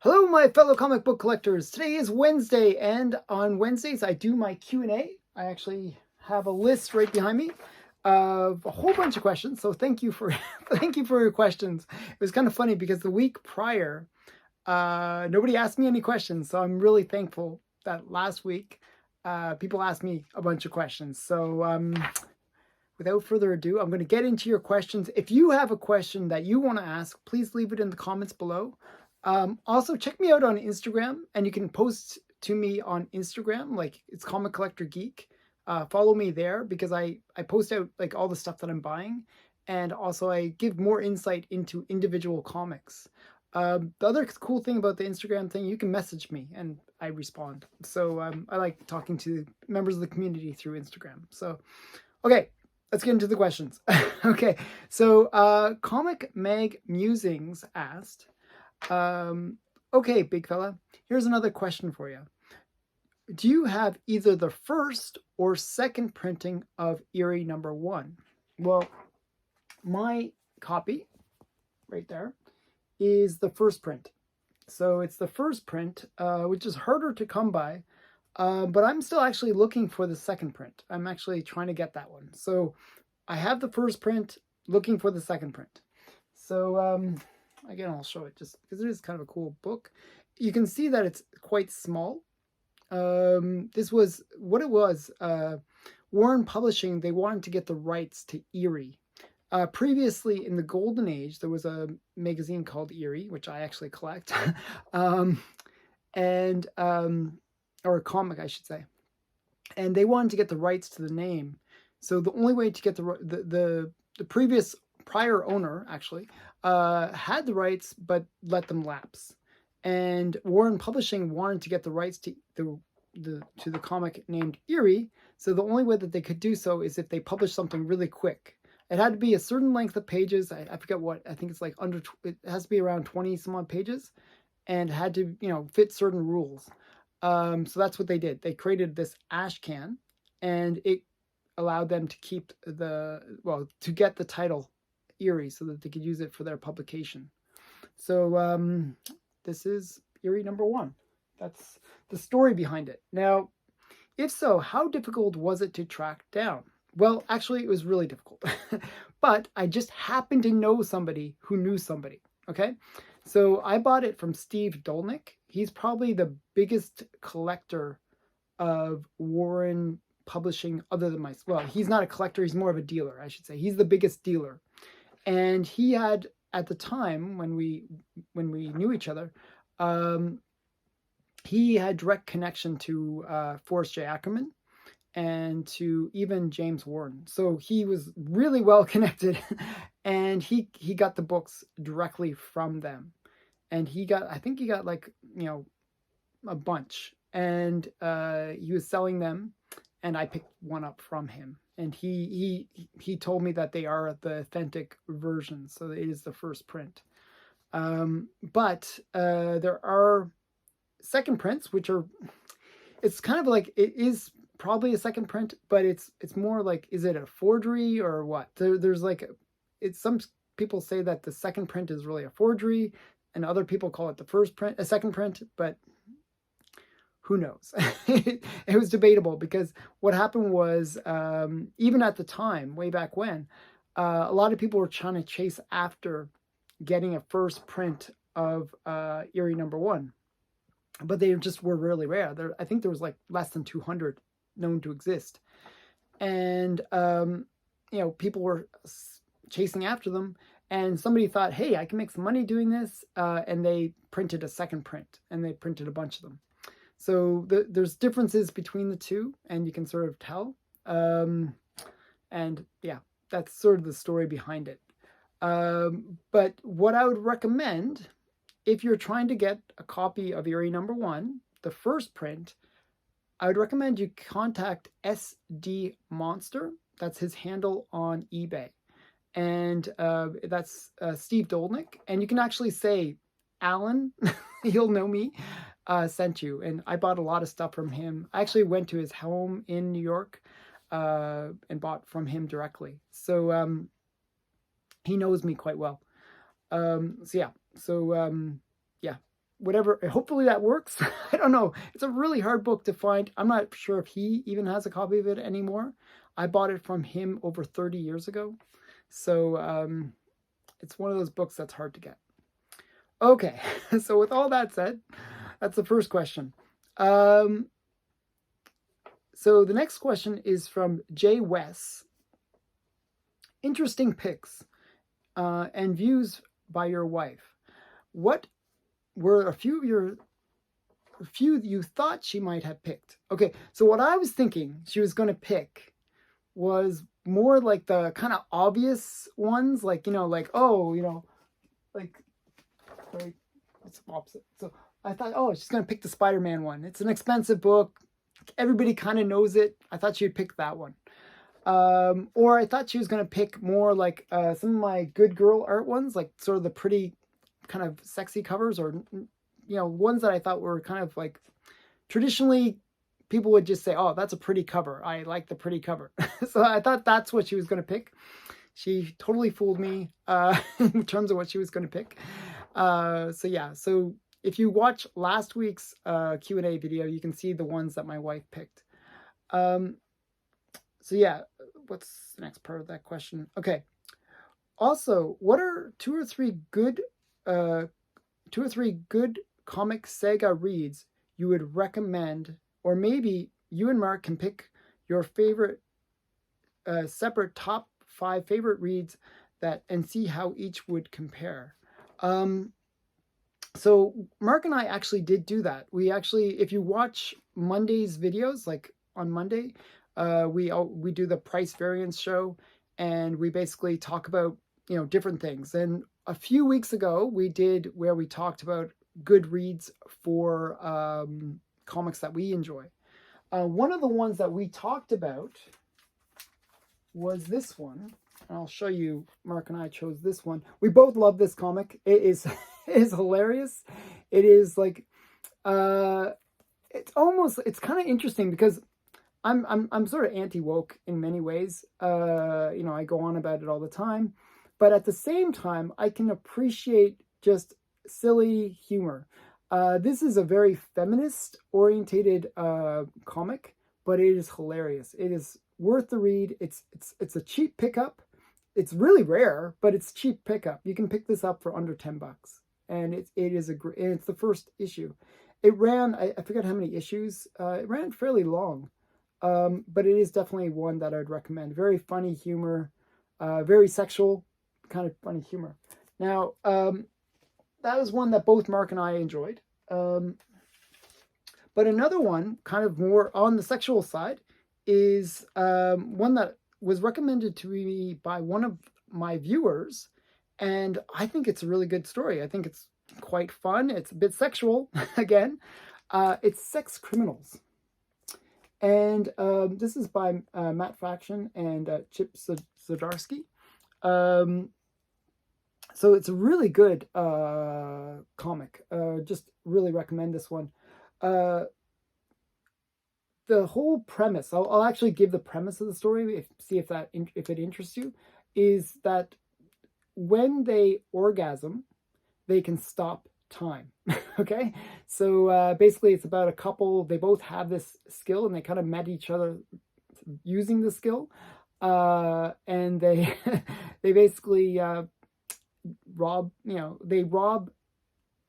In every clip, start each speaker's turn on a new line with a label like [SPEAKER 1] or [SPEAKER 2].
[SPEAKER 1] Hello, my fellow comic book collectors. Today is Wednesday, and on Wednesdays I do my Q&A. I actually have a list right behind me of a whole bunch of questions. So thank you for thank you for your questions. It was kind of funny because the week prior, nobody asked me any questions. So I'm really thankful that last week people asked me a bunch of questions. So without further ado, I'm going to get into your questions. If you have a question that you want to ask, please leave it in the comments below. Also, check me out on Instagram, and you can post to me on Instagram, like it's Comic Collector Geek. Follow me there because I post out like all the stuff that I'm buying, and also I give more insight into individual comics. The other cool thing about the Instagram thing, you can message me and I respond. So I like talking to members of the community through Instagram. So, okay, let's get into the questions. Okay, so Comic Mag Musings asked, okay, big fella, here's another question for you. Do you have either the first or second printing of Eerie #1? Well, my copy right there is the first print. So it's the first print, which is harder to come by, but I'm still actually looking for the second print. I'm actually trying to get that one. So I have the first print, looking for the second print. So again, I'll show it just because it is kind of a cool book. You can see that it's quite small. This was what it was. Warren Publishing, they wanted to get the rights to Eerie. Previously, in the Golden Age, there was a magazine called Eerie, which I actually collect, or a comic, I should say. And they wanted to get the rights to the name. So the only way to get the previous prior owner actually had the rights but let them lapse, and Warren Publishing wanted to get the rights to the comic named Eerie. So the only way that they could do so is if they published something really quick. It had to be a certain length of pages. I forget what. I think it's like it has to be around 20 some odd pages, and had to fit certain rules. So that's what they did. They created this ash can, and it allowed them to keep to get the title Eerie so that they could use it for their publication. So this is Eerie #1. That's the story behind it. Now, if so, how difficult was it to track down? Well, actually, it was really difficult. But I just happened to know somebody who knew somebody. Okay? So I bought it from Steve Dolnick. He's probably the biggest collector of Warren Publishing other than myself. Well, he's not a collector, he's more of a dealer, I should say. He's the biggest dealer. And he had, at the time when we knew each other, he had direct connection to Forrest J. Ackerman and to even James Warren. So he was really well connected, and he got the books directly from them. And I think he got like, a bunch. And he was selling them, and I picked one up from him. And he told me that they are the authentic version, so it is the first print. But there are second prints, which are, it's kind of like, it is probably a second print, but it's more like, is it a forgery or what? There's like, some people say that the second print is really a forgery, and other people call it a second print, but who knows? It was debatable because what happened was, even at the time, way back when, a lot of people were trying to chase after getting a first print of Eerie #1. But they just were really rare. I think there was like less than 200 known to exist. And, people were chasing after them. And somebody thought, hey, I can make some money doing this. And they printed a second print. And they printed a bunch of them. So there's differences between the two, and you can sort of tell. And yeah, that's sort of the story behind it. But what I would recommend, if you're trying to get a copy of Eerie #1, the first print, I would recommend you contact SD Monster. That's his handle on eBay. And that's Steve Dolnick. And you can actually say, Alan, he'll know me, sent you. And I bought a lot of stuff from him. I actually went to his home in New York and bought from him directly. So he knows me quite well. So yeah. Yeah. whatever, hopefully that works. I don't know. It's a really hard book to find. I'm not sure if he even has a copy of it anymore. I bought it from him over 30 years ago. So it's one of those books that's hard to get. Okay, so with all that said, that's the first question. So the next question is from Jay West. Interesting picks and views by your wife. What were a few you thought she might have picked? Okay, so what I was thinking she was going to pick was more like the kind of obvious ones, like, like, oh, like what's the opposite? So I thought, oh, she's going to pick the Spider-Man one. It's an expensive book. Everybody kind of knows it. I thought she would pick that one. Or I thought she was going to pick more like some of my good girl art ones, like sort of the pretty kind of sexy covers, or, ones that I thought were kind of like traditionally people would just say, oh, that's a pretty cover. I like the pretty cover. So I thought that's what she was going to pick. She totally fooled me in terms of what she was going to pick. So yeah, so if you watch last week's Q&A video, you can see the ones that my wife picked. So yeah, what's the next part of that question? Okay. Also, what are two or three good comic saga reads you would recommend, or maybe you and Mark can pick your favorite separate top 5 favorite reads and see how each would compare. So Mark and I actually did do that. We actually, if you watch Monday's videos, like on Monday, we do the price variance show, and we basically talk about, different things. And a few weeks ago, we did where we talked about good reads for comics that we enjoy. One of the ones that we talked about was this one. I'll show you. Mark and I chose this one. We both love this comic. It is hilarious. It is like it's kind of interesting because I'm sort of anti-woke in many ways. I go on about it all the time, but at the same time, I can appreciate just silly humor. This is a very feminist-orientated comic, but it is hilarious. It is worth the read. It's a cheap pickup. It's really rare, but it's cheap pickup. You can pick this up for under $10, and it's the first issue. It ran, I forget how many issues. It ran fairly long, but it is definitely one that I'd recommend. Very funny humor, very sexual kind of funny humor. Now, that was one that both Mark and I enjoyed. But another one, kind of more on the sexual side, is one that was recommended to me by one of my viewers, and I think it's a really good story. I think it's quite fun. It's a bit sexual, again. It's Sex Criminals. And this is by Matt Fraction and Chip Zdarsky. So it's a really good comic. Just really recommend this one. The whole premise, I'll actually give the premise of the story, see if it interests you, is that when they orgasm, they can stop time. Okay? So basically it's about a couple, they both have this skill, and they kind of met each other using the skill. And they they basically rob,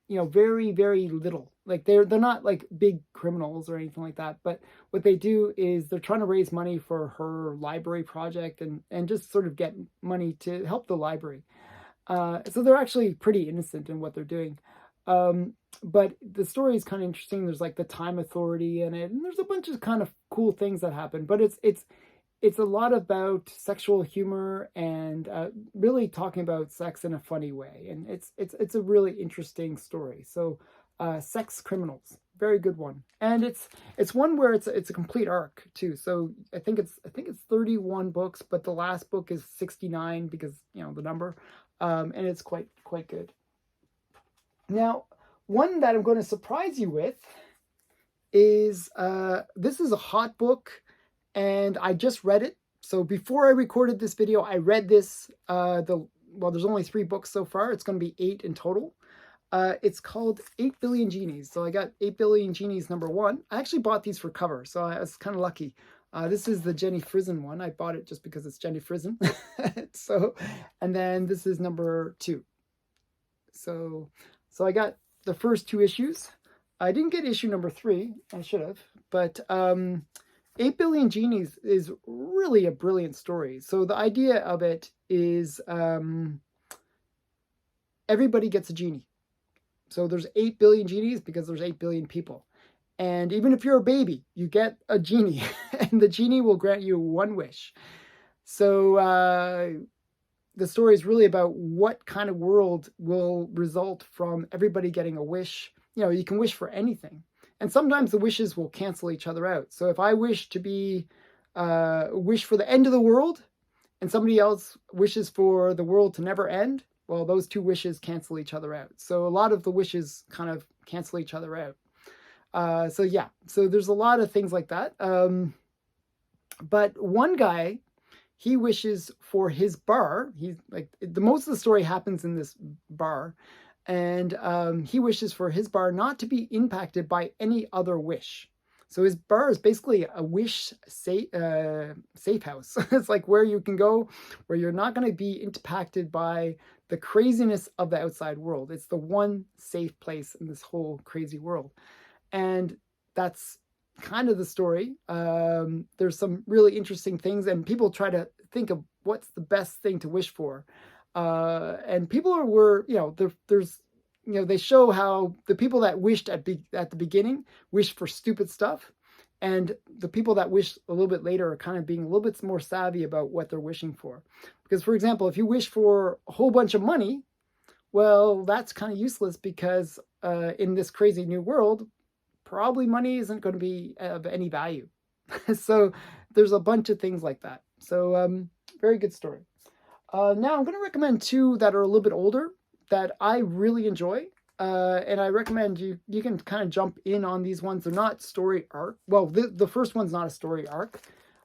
[SPEAKER 1] very, very little. Like they're not like big criminals or anything like that, but what they do is they're trying to raise money for her library project and just sort of get money to help the library. So they're actually pretty innocent in what they're doing. But the story is kind of interesting. There's like the Time Authority in it, and there's a bunch of kind of cool things that happen, but it's a lot about sexual humor and really talking about sex in a funny way. And it's a really interesting story. So Sex Criminals, very good one. And it's one where it's a complete arc too. So I think it's 31 books, but the last book is 69 because, the number. And it's quite good. Now, one that I'm going to surprise you with is this is a hot book, and I just read it. So before I recorded this video, I read this. There's only 3 books so far. It's going to be 8 in total. It's called 8 Billion Genies. So I got 8 Billion Genies #1. I actually bought these for cover, so I was kind of lucky. This is the Jenny Frison one. I bought it just because it's Jenny Frison. So, and then this is #2. So I got the first 2 issues. I didn't get issue #3. I should have, but 8 Billion Genies is really a brilliant story. So the idea of it is everybody gets a genie. So there's 8 billion genies because there's 8 billion people. And even if you're a baby, you get a genie, and the genie will grant you 1 wish. So the story is really about what kind of world will result from everybody getting a wish. You know, you can wish for anything. And sometimes the wishes will cancel each other out. So if I wish to be, wish for the end of the world, and somebody else wishes for the world to never end, well, those 2 wishes cancel each other out. So a lot of the wishes kind of cancel each other out. So yeah, so there's a lot of things like that. But one guy, he wishes for his bar. He's like, the most of the story happens in this bar. And he wishes for his bar not to be impacted by any other wish. So his bar is basically a wish safe house. It's like where you can go, where you're not going to be impacted by the craziness of the outside world. It's the one safe place in this whole crazy world. And that's kind of the story. There's some really interesting things, and people try to think of what's the best thing to wish for. And people were, you know, there's, you know, they show how the people that wished at the beginning wished for stupid stuff, and the people that wish a little bit later are kind of being a little bit more savvy about what they're wishing for. Because, for example, if you wish for a whole bunch of money, well, that's kind of useless because in this crazy new world, probably money isn't going to be of any value. So there's a bunch of things like that. So very good story. Now I'm going to recommend 2 that are a little bit older that I really enjoy. And I recommend you can kind of jump in on these ones. They're not story arc. Well, the first one's not a story arc.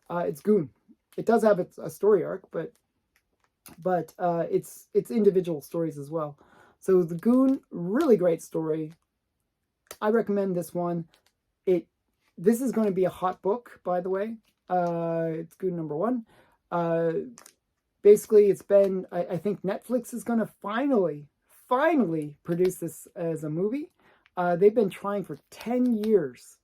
[SPEAKER 1] It's Goon. It does have a story arc, but it's individual stories as well. So the Goon, really great story. I recommend this one. This is going to be a hot book, by the way. It's Goon #1. Basically, it's been, I think Netflix is going to finally produce this as a movie. They've been trying for 10 years.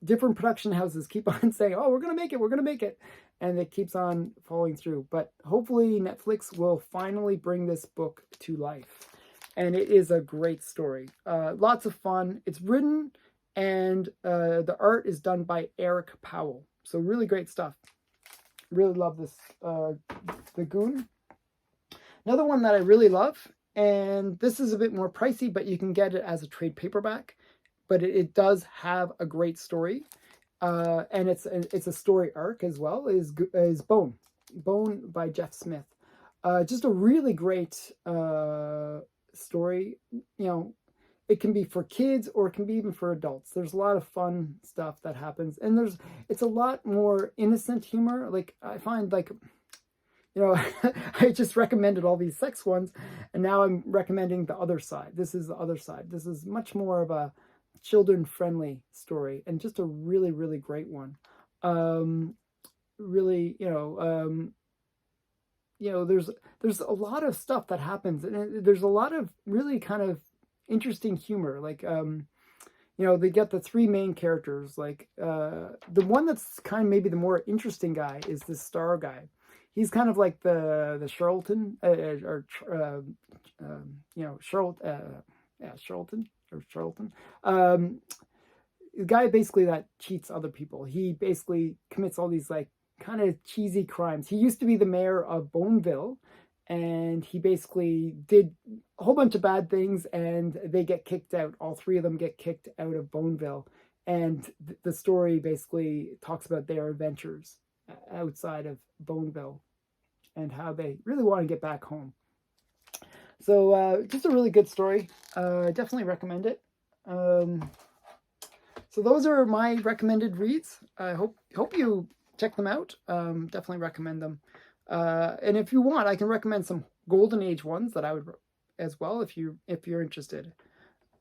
[SPEAKER 1] Different production houses keep on saying, oh, we're going to make it, we're going to make it. And it keeps on falling through. But hopefully Netflix will finally bring this book to life. And it is a great story. Lots of fun. It's written, and the art is done by Eric Powell. So really great stuff. Really love this, the Goon. Another one that I really love, and this is a bit more pricey, but you can get it as a trade paperback. But it does have a great story, and it's a story arc as well. Is Bone by Jeff Smith. Just a really great story. You know, it can be for kids or it can be even for adults. There's a lot of fun stuff that happens, and it's a lot more innocent humor. Like I find, like, you know, I just recommended all these sex ones, and now I'm recommending the other side. This is the other side. This is much more of a children-friendly story, and just a really, really great one. Really, there's a lot of stuff that happens, and there's a lot of really kind of interesting humor. Like, they get the 3 main characters. Like, the one that's kind of maybe the more interesting guy is this Star guy. He's kind of like the charlatan, charlatan. The guy basically that cheats other people. He basically commits all these like kind of cheesy crimes. He used to be the mayor of Boneville, and he basically did a whole bunch of bad things, and they get kicked out. All 3 of them get kicked out of Boneville, and the story basically talks about their adventures outside of Boneville and how they really want to get back home. So just a really good story. Definitely recommend it. So those are my recommended reads. I hope you check them out. Definitely recommend them. And if you want, I can recommend some Golden Age ones that I would as well if you're interested.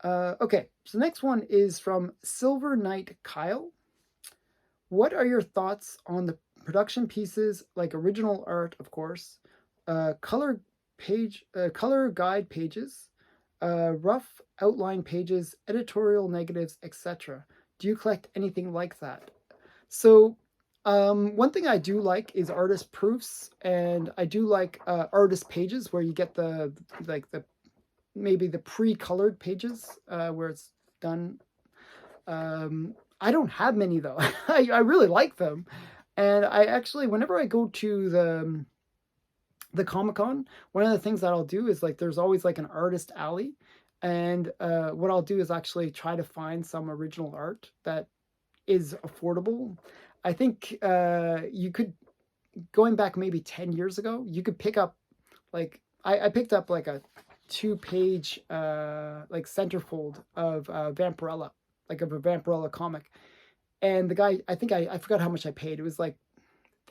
[SPEAKER 1] Okay, so the next one is from Silver Knight Kyle. What are your thoughts on the production pieces, like original art, of course, color color guide pages, rough outline pages, editorial negatives, etc.? Do you collect anything like that? So, one thing I do like is artist proofs, and I do like artist pages where you get the maybe the pre-colored pages where it's done. I don't have many though. I really like them, and I actually, whenever I go to the Comic-Con, one of the things that I'll do is like there's always like an artist alley, and what I'll do is actually try to find some original art that is affordable. I think you could, going back maybe 10 years ago, you could pick up like I picked up like a 2-page like centerfold of Vampirella, like of a Vampirella comic. And the guy, I think I forgot how much I paid. It was like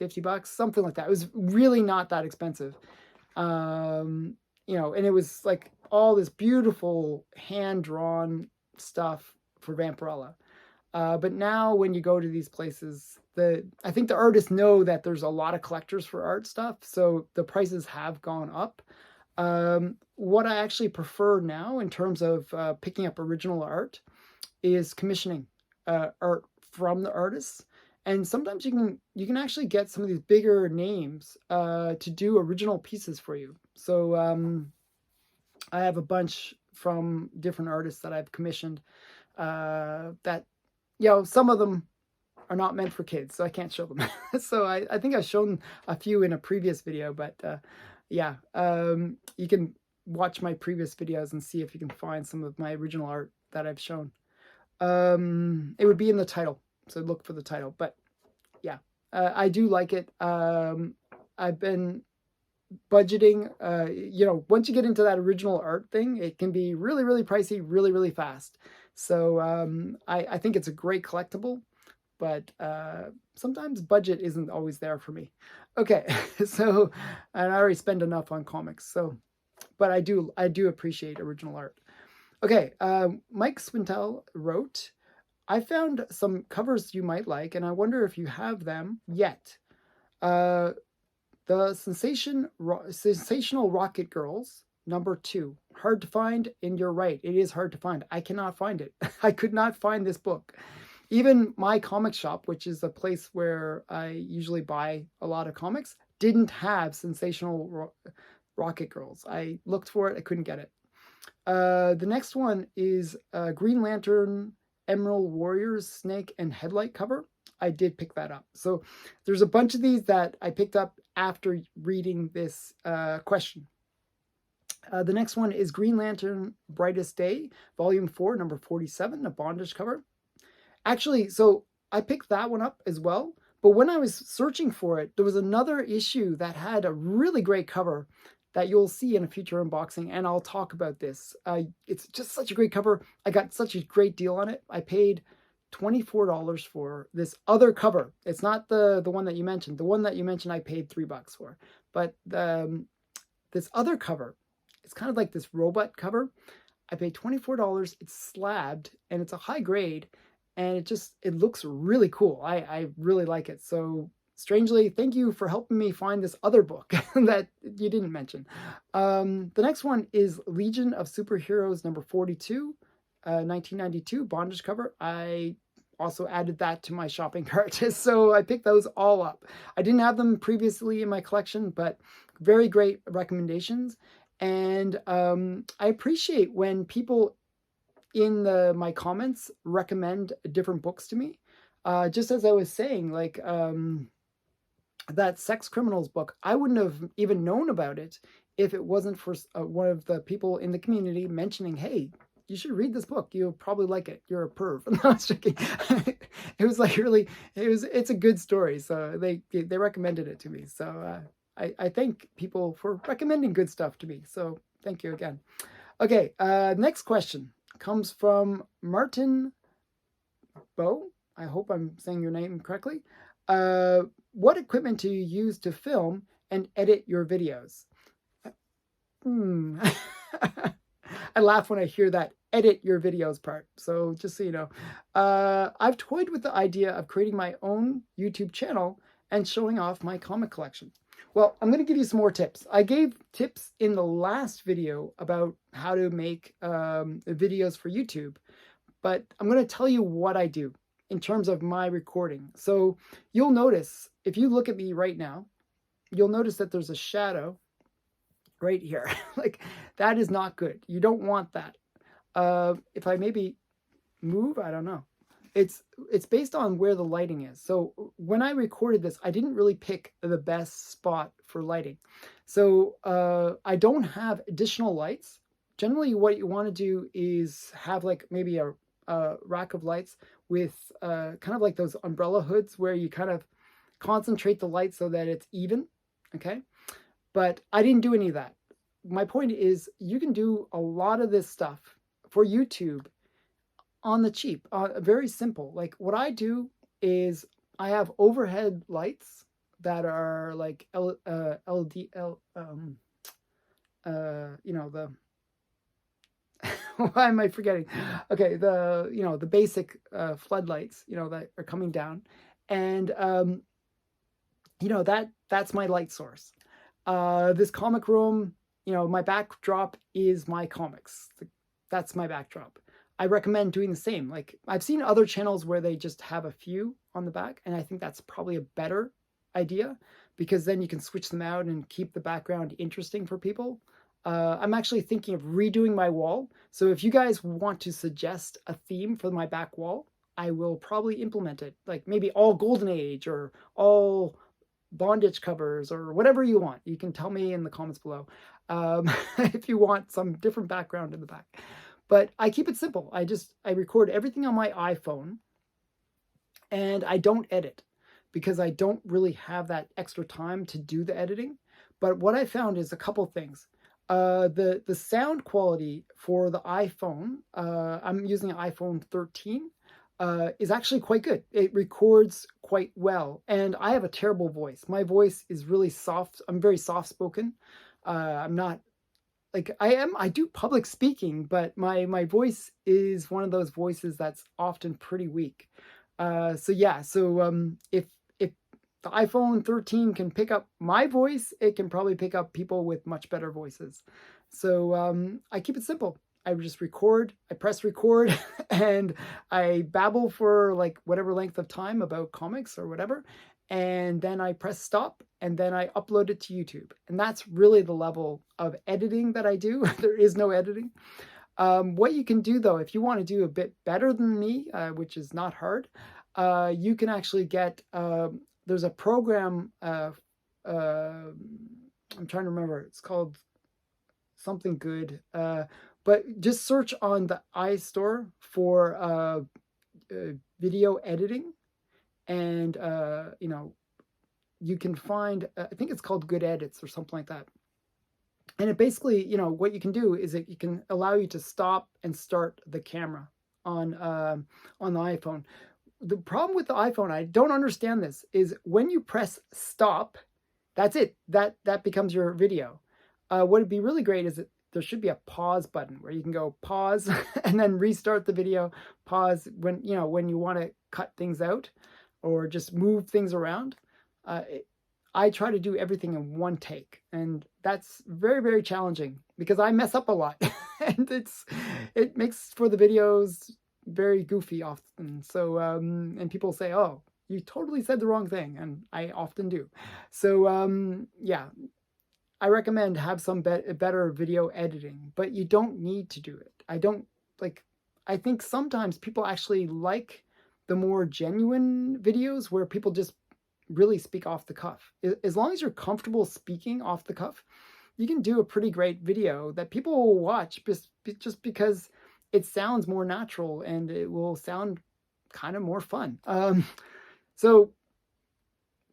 [SPEAKER 1] $50, something like that. It was really not that expensive. You know, and it was like all this beautiful hand-drawn stuff for Vampirella. But now when you go to these places, I think the artists know that there's a lot of collectors for art stuff, so the prices have gone up. What I actually prefer now in terms of picking up original art is commissioning art from the artists. And sometimes you can actually get some of these bigger names to do original pieces for you. So I have a bunch from different artists that I've commissioned that, you know, some of them are not meant for kids, so I can't show them. So I think I've shown a few in a previous video, but yeah, you can watch my previous videos and see if you can find some of my original art that I've shown. It would be in the title, so look for the title. But yeah, I do like it. I've been budgeting, you know, once you get into that original art thing, it can be really, really pricey, really, really fast. So I think it's a great collectible, but sometimes budget isn't always there for me. Okay, so, and I already spend enough on comics, so, but I do appreciate original art. Okay, Mike Swintel wrote, I found some covers you might like, and I wonder if you have them yet. The Sensational Rocket Girls, #2. Hard to find, and you're right, it is hard to find. I cannot find it. I could not find this book. Even my comic shop, which is a place where I usually buy a lot of comics, didn't have Sensational Rocket Girls. I looked for it, I couldn't get it. The next one is Green Lantern, Emerald Warriors, Snake and Headlight cover. I did pick that up. So there's a bunch of these that I picked up after reading this question. The next one is Green Lantern, Brightest Day, Volume 4, number 47, a bondage cover. Actually, so I picked that one up as well. But when I was searching for it, there was another issue that had a really great cover that you'll see in a future unboxing, and I'll talk about this. It's just such a great cover. I got such a great deal on it. I paid $24 for this other cover. It's not the one that you mentioned. The one that you mentioned I paid $3 for. But this other cover, it's kind of like this robot cover. I paid $24. It's slabbed, and it's a high grade, and it looks really cool. I really like it. So strangely, thank you for helping me find this other book that you didn't mention. The next one is Legion of Superheroes, number 42, 1992, bondage cover. I also added that to my shopping cart, so I picked those all up. I didn't have them previously in my collection, but very great recommendations. And I appreciate when people in my comments recommend different books to me. Just as I was saying, like that Sex Criminals book, I wouldn't have even known about it if it wasn't for one of the people in the community mentioning, hey, you should read this book. You'll probably like it. You're a perv. No, I was joking. It was like really, it's a good story. So they recommended it to me. So I thank people for recommending good stuff to me. So thank you again. Okay, next question comes from Martin Bow. I hope I'm saying your name correctly. What equipment do you use to film and edit your videos? I laugh when I hear that edit your videos part. So just so you know, I've toyed with the idea of creating my own YouTube channel and showing off my comic collection. Well, I'm going to give you some more tips. I gave tips in the last video about how to make videos for YouTube, but I'm going to tell you what I do in terms of my recording. So you'll notice, if you look at me right now, you'll notice that there's a shadow right here. Like, that is not good. You don't want that. If I maybe move, I don't know. It's based on where the lighting is. So when I recorded this, I didn't really pick the best spot for lighting. So I don't have additional lights. Generally, what you want to do is have like maybe a rack of lights with kind of like those umbrella hoods where you kind of concentrate the light so that it's even. Okay. But I didn't do any of that. My point is, you can do a lot of this stuff for YouTube on the cheap, very simple. Like what I do is I have overhead lights that are like LDL, you know, the, why am I forgetting? Okay, the basic floodlights, that are coming down, and that's my light source. This comic room, my backdrop is my comics. That's my backdrop. I recommend doing the same. Like, I've seen other channels where they just have a few on the back, and I think that's probably a better idea, because then you can switch them out and keep the background interesting for people. I'm actually thinking of redoing my wall. So if you guys want to suggest a theme for my back wall, I will probably implement it. Like maybe all Golden Age or all bondage covers or whatever you want. You can tell me in the comments below if you want some different background in the back. But I keep it simple. I record everything on my iPhone, and I don't edit because I don't really have that extra time to do the editing. But what I found is a couple things. The sound quality for the iPhone, I'm using an iPhone 13, is actually quite good. It records quite well. And I have a terrible voice. My voice is really soft. I'm very soft spoken. I'm not like I do public speaking, but my voice is one of those voices that's often pretty weak. So if the iPhone 13 can pick up my voice, it can probably pick up people with much better voices. So I keep it simple. I just record, I press record, and I babble for like whatever length of time about comics or whatever. And then I press stop, and then I upload it to YouTube. And that's really the level of editing that I do. There is no editing. What you can do, though, if you want to do a bit better than me, which is not hard, you can actually get, there's a program, I'm trying to remember, it's called something good, but just search on the iStore for video editing, and you can find, I think it's called Good Edits or something like that. And it basically, what you can do is it can allow you to stop and start the camera on the iPhone. The problem with the iPhone, I don't understand this, is when you press stop, that's it. That becomes your video. What would be really great is that there should be a pause button where you can go pause and then restart the video, pause when you want to cut things out or just move things around. I try to do everything in one take, and that's very, very challenging because I mess up a lot and it makes for the videos very goofy often. So and people say, oh, you totally said the wrong thing, and I often do. So yeah, I recommend have some better video editing, but you don't need to do it. I think sometimes people actually like the more genuine videos where people just really speak off the cuff. As long as you're comfortable speaking off the cuff, you can do a pretty great video that people will watch just because it sounds more natural and it will sound kind of more fun. So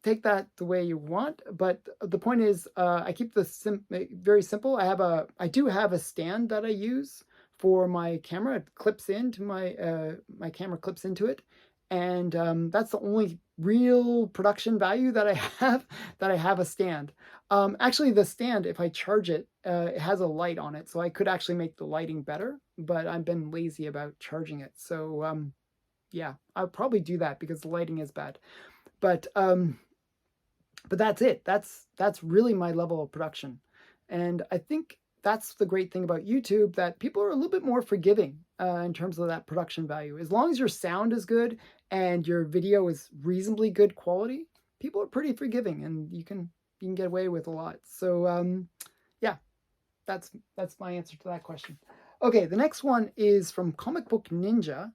[SPEAKER 1] take that the way you want, but the point is, I keep this very simple. I do have a stand that I use for my camera. It clips into my camera clips into it, And that's the only real production value that I have, that I have a stand. Actually, the stand, if I charge it, it has a light on it, so I could actually make the lighting better, but I've been lazy about charging it. So yeah, I'll probably do that because the lighting is bad. But that's it. That's really my level of production. And I think that's the great thing about YouTube, that people are a little bit more forgiving in terms of that production value. As long as your sound is good and your video is reasonably good quality, people are pretty forgiving, and you can get away with a lot. So yeah, that's my answer to that question. Okay, the next one is from Comic Book Ninja.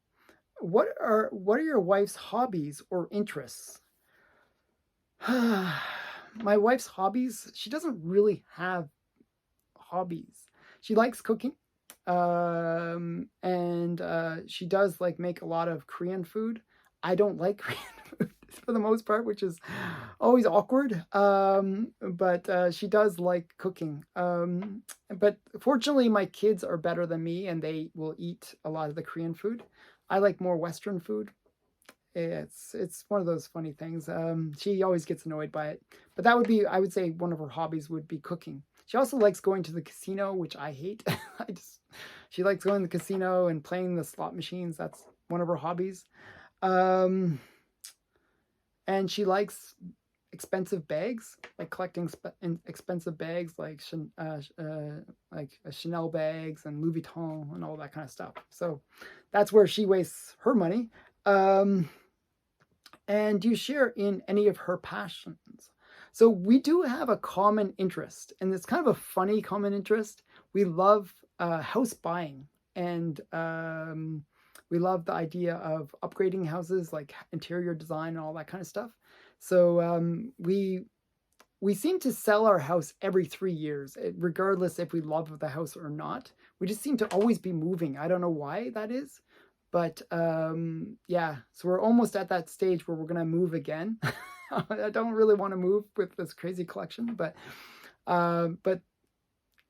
[SPEAKER 1] What are your wife's hobbies or interests? My wife's hobbies, she doesn't really have hobbies. She likes cooking, and she does like make a lot of Korean food. I don't like Korean food for the most part, which is always awkward. But she does like cooking. But fortunately, my kids are better than me, and they will eat a lot of the Korean food. I like more Western food. It's one of those funny things. She always gets annoyed by it, but that would be, I would say, one of her hobbies would be cooking. She also likes going to the casino, which I hate. She likes going to the casino and playing the slot machines. That's one of her hobbies. And she likes expensive bags, like collecting expensive bags, like Chanel bags and Louis Vuitton and all that kind of stuff. So that's where she wastes her money. And do you share in any of her passions? So we do have a common interest, and it's kind of a funny common interest. We love house buying, and we love the idea of upgrading houses, like interior design and all that kind of stuff. So we seem to sell our house every 3 years, regardless if we love the house or not. We just seem to always be moving. I don't know why that is. But yeah, so we're almost at that stage where we're going to move again. I don't really want to move with this crazy collection, but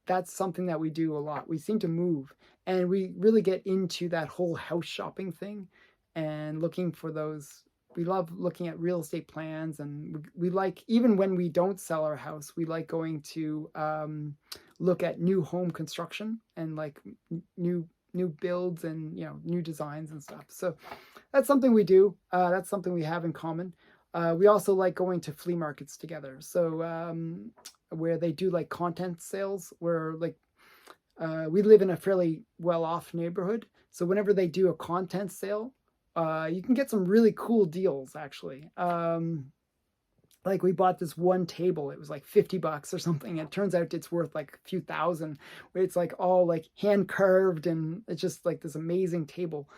[SPEAKER 1] that's something that we do a lot. We seem to move, and we really get into that whole house shopping thing and looking for those. We love looking at real estate plans, and we like, even when we don't sell our house, we like going to look at new home construction and like new builds and new designs and stuff. So that's something we do. That's something we have in common. We also like going to flea markets together. So where they do like content sales, where like we live in a fairly well-off neighborhood. So whenever they do a content sale, you can get some really cool deals actually. Like we bought this one table, it was like $50 or something. It turns out it's worth like a few thousand. It's like all like hand carved, and it's just like this amazing table.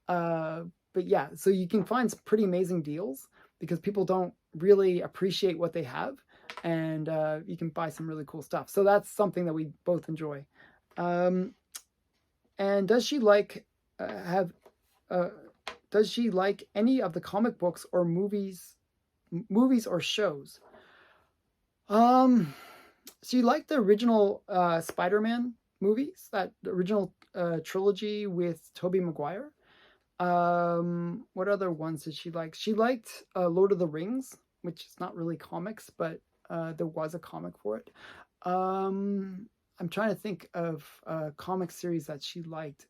[SPEAKER 1] But yeah, so you can find some pretty amazing deals because people don't really appreciate what they have, and you can buy some really cool stuff. So that's something that we both enjoy. And does she like does she like any of the comic books or movies or shows? She liked the original Spider-Man movies, that original trilogy with Tobey Maguire. What other ones did she like? She liked Lord of the Rings, which is not really comics, but there was a comic for it. I'm trying to think of a comic series that she liked.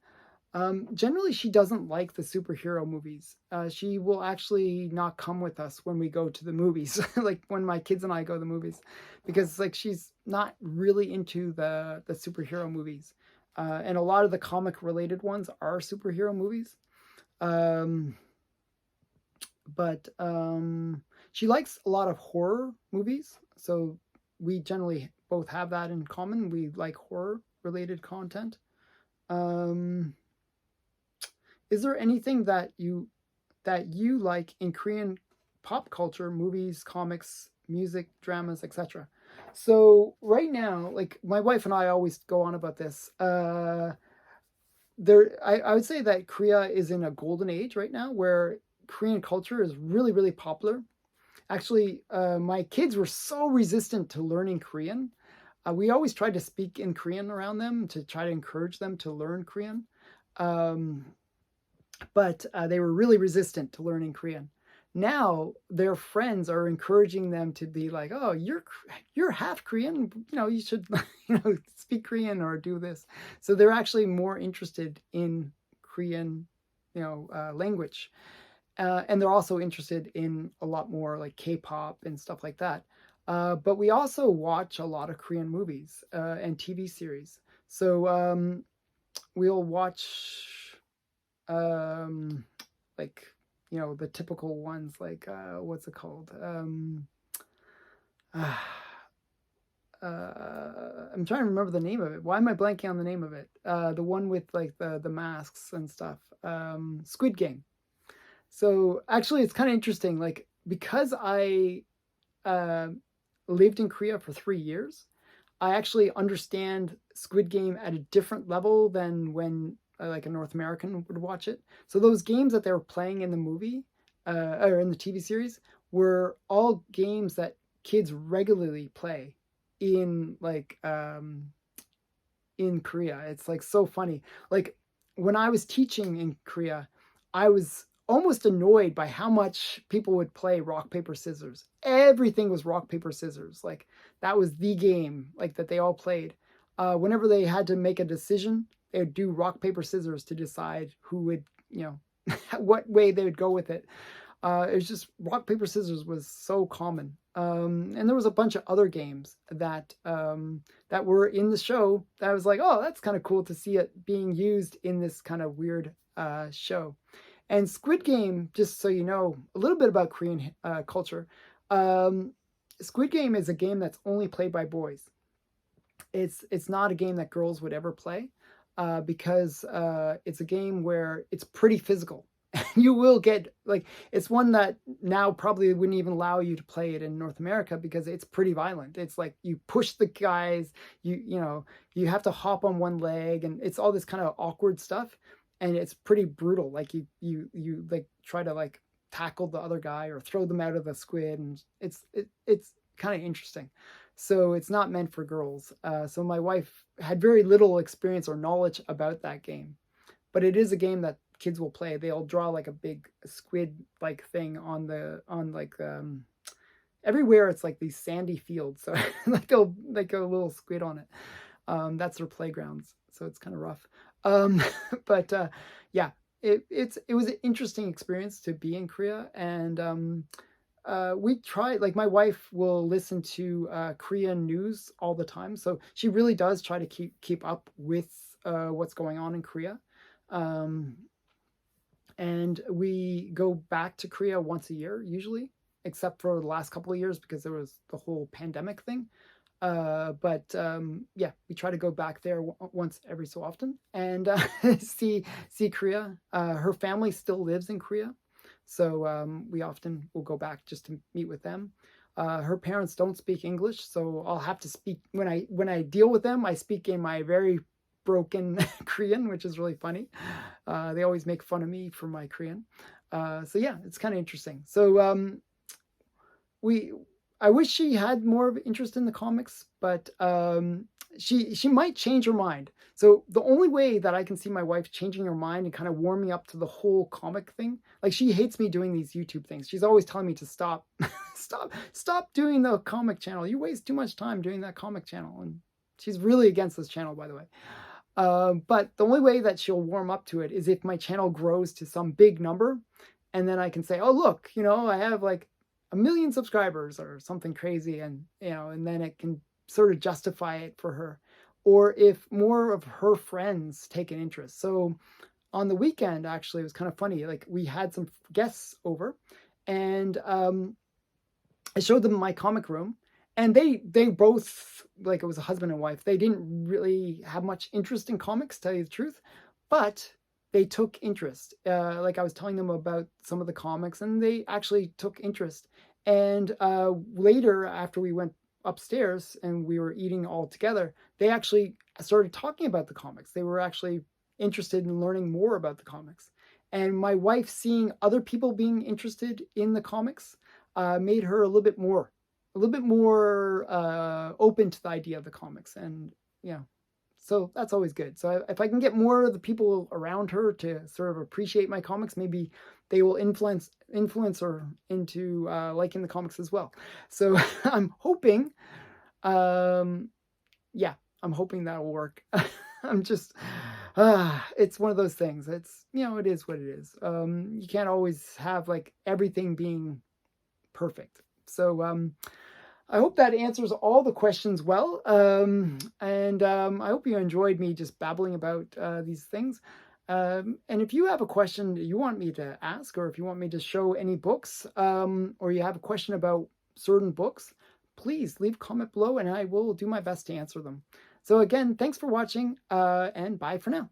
[SPEAKER 1] Generally, she doesn't like the superhero movies. She will actually not come with us when we go to the movies, like when my kids and I go to the movies, because like she's not really into the superhero movies. And a lot of the comic related ones are superhero movies. But she likes a lot of horror movies. So we generally both have that in common. We like horror related content. Is there anything that you like in Korean pop culture, movies, comics, music, dramas, etc.? So right now, like my wife and I always go on about this. I would say that Korea is in a golden age right now where Korean culture is really, really popular. Actually, my kids were so resistant to learning Korean. We always tried to speak in Korean around them to try to encourage them to learn Korean. but they were really resistant to learning Korean. Now their friends are encouraging them to be like, "Oh, you're half Korean. You should speak Korean or do this." So they're actually more interested in Korean, language, and they're also interested in a lot more like K-pop and stuff like that. But we also watch a lot of Korean movies and TV series. So we'll watch um like the typical ones like what's it called uh, I'm trying to remember the name of it. Why am I blanking on the name of it? The one with like the masks and stuff. Squid Game. So actually it's kind of interesting, like because I uh, lived in Korea for 3 years, I actually understand Squid Game at a different level than when like a North American would watch it. So those games that they were playing in the movie or in the TV series were all games that kids regularly play in like in Korea. It's like so funny. Like when I was teaching in Korea, I was almost annoyed by how much people would play rock paper scissors. Everything was rock paper scissors. Like that was the game like that they all played. Whenever they had to make a decision, they would do rock paper scissors to decide who would what way they would go with it. It was just rock paper scissors was so common, and there was a bunch of other games that were in the show that I was like, oh, that's kind of cool to see it being used in this kind of weird show. And Squid Game, just so you know a little bit about Korean culture, um, Squid Game is a game that's only played by boys. It's not a game that girls would ever play because it's a game where it's pretty physical. You will get like it's one that now probably wouldn't even allow you to play it in North America because it's pretty violent. It's like you push the guys, you have to hop on one leg, and it's all this kind of awkward stuff, and it's pretty brutal. Like you like try to like tackle the other guy or throw them out of the squid, and it's kind of interesting. So it's not meant for girls. So my wife had very little experience or knowledge about that game, but it is a game that kids will play. They'll draw like a big squid like thing on like everywhere. It's like these sandy fields, so like a little squid on it. That's their playgrounds, so it's kind of rough. But yeah, it was an interesting experience to be in Korea, and we try, like my wife will listen to Korean news all the time, so she really does try to keep up with what's going on in Korea. Um, and we go back to Korea once a year usually, except for the last couple of years because there was the whole pandemic thing. But yeah, we try to go back there once every so often and see Korea. Her family still lives in Korea, so we often will go back just to meet with them. Her parents don't speak English, so I'll have to speak when I deal with them. I speak in my very broken Korean, which is really funny. They always make fun of me for my Korean. So yeah, it's kind of interesting. So we I wish she had more of interest in the comics, but she might change her mind. So the only way that I can see my wife changing her mind and kind of warming up to the whole comic thing, like she hates me doing these YouTube things. She's always telling me to stop, stop doing the comic channel. You waste too much time doing that comic channel, and she's really against this channel, by the way. But the only way that she'll warm up to it is if my channel grows to some big number, and then I can say, "Oh, look, I have like 1 million subscribers or something crazy," and and then it can sort of justify it for her. Or if more of her friends take an interest. So on the weekend, actually, it was kind of funny. Like we had some guests over, and I showed them my comic room, and they both, like, it was a husband and wife. They didn't really have much interest in comics, to tell you the truth, but they took interest. Like I was telling them about some of the comics, and they actually took interest. And later, after we went upstairs and we were eating all together, they actually started talking about the comics. They were actually interested in learning more about the comics. And my wife seeing other people being interested in the comics made her a little bit more open to the idea of the comics. And yeah, So that's always good. So if I can get more of the people around her to sort of appreciate my comics, maybe they will influence her into liking the comics as well. So I'm hoping, yeah, I'm hoping that will work. I'm just, it's one of those things. It's, it is what it is. You can't always have like everything being perfect. So I hope that answers all the questions well. And I hope you enjoyed me just babbling about these things. And if you have a question you want me to ask, or if you want me to show any books, or you have a question about certain books, please leave a comment below and I will do my best to answer them. So again, thanks for watching, and bye for now.